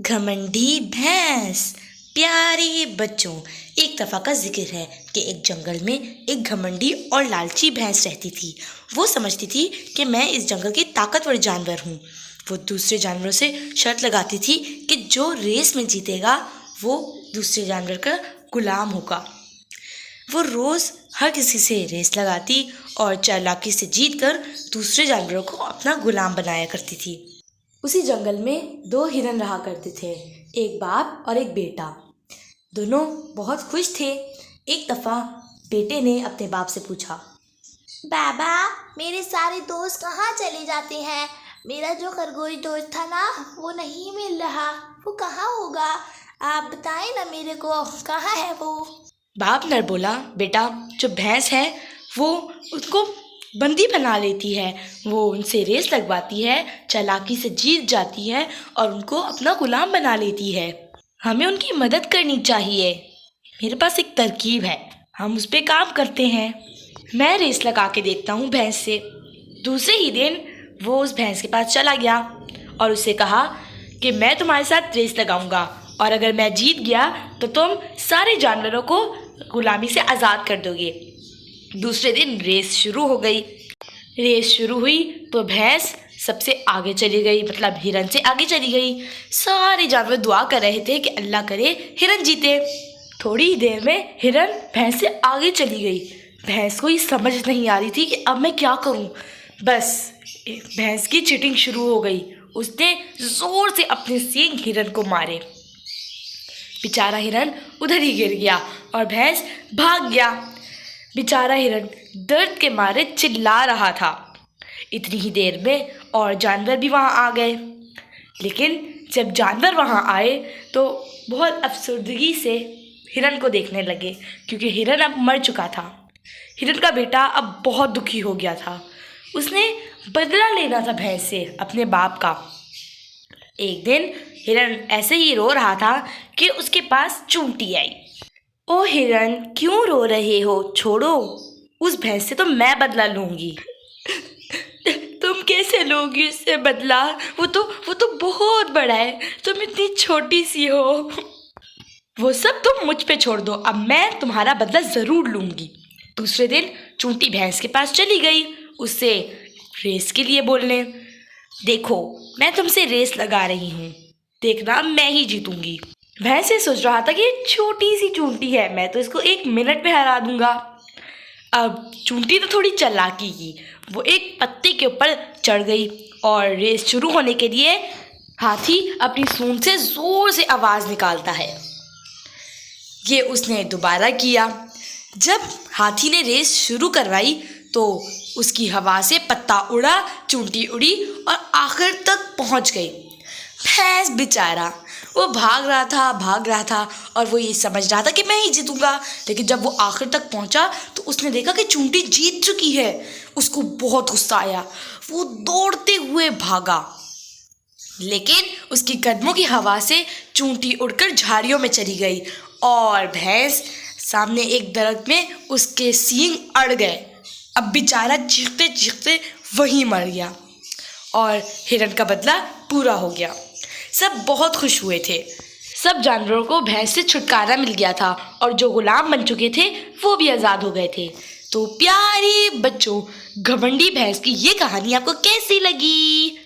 گھمنڈی بھینس۔ پیارے بچوں، ایک دفعہ کا ذکر ہے کہ ایک جنگل میں ایک گھمنڈی اور لالچی بھینس رہتی تھی۔ وہ سمجھتی تھی کہ میں اس جنگل کی طاقتور جانور ہوں۔ وہ دوسرے جانوروں سے شرط لگاتی تھی کہ جو ریس میں جیتے گا وہ دوسرے جانور کا غلام ہوگا۔ وہ روز ہر کسی سے ریس لگاتی اور چالاکی سے جیت کر دوسرے جانوروں کو اپنا غلام بنایا کرتی تھی۔ اسی جنگل میں دو ہرن رہا کرتے تھے، ایک باپ اور ایک بیٹا۔ دونوں بہت خوش تھے۔ ایک دفعہ بیٹے نے اپنے باپ سے پوچھا، بابا، میرے سارے دوست کہاں چلے جاتے ہیں؟ میرا جو خرگوش دوست تھا نا، وہ نہیں مل رہا، وہ کہاں ہوگا؟ آپ بتائیں نا میرے کو، کہاں ہے وہ؟ باپ نر بولا، بیٹا، جو بھینس ہے وہ اس کو بندی بنا لیتی ہے، وہ ان سے ریس لگواتی ہے، چالاکی سے جیت جاتی ہے اور ان کو اپنا غلام بنا لیتی ہے۔ ہمیں ان کی مدد کرنی چاہیے۔ میرے پاس ایک ترکیب ہے، ہم اس پہ کام کرتے ہیں۔ میں ریس لگا کے دیکھتا ہوں بھینس سے۔ دوسرے ہی دن وہ اس بھینس کے پاس چلا گیا اور اسے کہا کہ میں تمہارے ساتھ ریس لگاؤں گا اور اگر میں جیت گیا تو تم سارے جانوروں کو غلامی سے آزاد کر دو گے۔ دوسرے دن ریس شروع ہو گئی۔ ریس شروع ہوئی تو بھینس سب سے آگے چلی گئی، مطلب ہرن سے آگے چلی گئی۔ سارے جانور دعا کر رہے تھے کہ اللہ کرے ہرن جیتے۔ تھوڑی ہی دیر میں ہرن بھینس سے آگے چلی گئی۔ بھینس کو یہ سمجھ نہیں آ رہی تھی کہ اب میں کیا کروں۔ بس بھینس کی چیٹنگ شروع ہو گئی۔ اس نے زور سے اپنے سینگ ہرن کو مارے۔ بیچارہ ہرن ادھر ہی گر گیا اور بھینس بھاگ گیا۔ بیچارہ ہرن درد کے مارے چلا رہا تھا۔ اتنی ہی دیر میں اور جانور بھی وہاں آ گئے، لیکن جب جانور وہاں آئے تو بہت افسردگی سے ہرن کو دیکھنے لگے، کیونکہ ہرن اب مر چکا تھا۔ ہرن کا بیٹا اب بہت دکھی ہو گیا تھا۔ اس نے بدلہ لینا تھا بھینس سے، اپنے باپ کا۔ ایک دن ہرن ایسے ہی رو رہا تھا کہ اس کے پاس چونٹی آئی۔ او ہرن، کیوں رو رہے ہو؟ چھوڑو، اس بھینس سے تو میں بدلہ لوں گی۔ تم کیسے لو گی اس سے بدلہ؟ وہ تو بہت بڑا ہے، تم اتنی چھوٹی سی ہو۔ وہ سب تم مجھ پہ چھوڑ دو، اب میں تمہارا بدلہ ضرور لوں گی۔ دوسرے دن چونٹی بھینس کے پاس چلی گئی اس سے ریس کے لیے بولنے۔ دیکھو، میں تم سے ریس لگا رہی ہوں، دیکھنا میں ہی جیتوں گی۔ بھینس یہ سوچ رہا تھا کہ چھوٹی سی چونٹی ہے، میں تو اس کو 1 منٹ میں ہرا دوں گا۔ اب چونٹی تو تھوڑی چالاکی کی، وہ ایک پتے کے اوپر چڑھ گئی اور ریس شروع ہونے کے لیے ہاتھی اپنی سونڈ سے زور سے آواز نکالتا ہے۔ یہ اس نے دوبارہ کیا۔ جب ہاتھی نے ریس شروع کروائی تو اس کی ہوا سے پتا اڑا، چونٹی اڑی اور آخر تک پہنچ گئی۔ بھینس بیچارہ، وہ بھاگ رہا تھا اور وہ یہ سمجھ رہا تھا کہ میں ہی جیتوں گا، لیکن جب وہ آخر تک پہنچا تو اس نے دیکھا کہ چونٹی جیت چکی ہے۔ اس کو بہت غصہ آیا، وہ دوڑتے ہوئے بھاگا، لیکن اس کی قدموں کی ہوا سے چونٹی اڑ کر جھاڑیوں میں چلی گئی اور بھینس سامنے ایک درخت میں اس کے سینگ اڑ گئے۔ اب بیچارہ چیختے چیختے وہیں مر گیا اور ہرن کا بدلہ پورا ہو گیا۔ سب بہت خوش ہوئے تھے۔ سب جانوروں کو بھینس سے چھٹکارا مل گیا تھا اور جو غلام بن چکے تھے وہ بھی آزاد ہو گئے تھے۔ تو پیارے بچوں، گھمنڈی بھینس کی یہ کہانی آپ کو کیسی لگی؟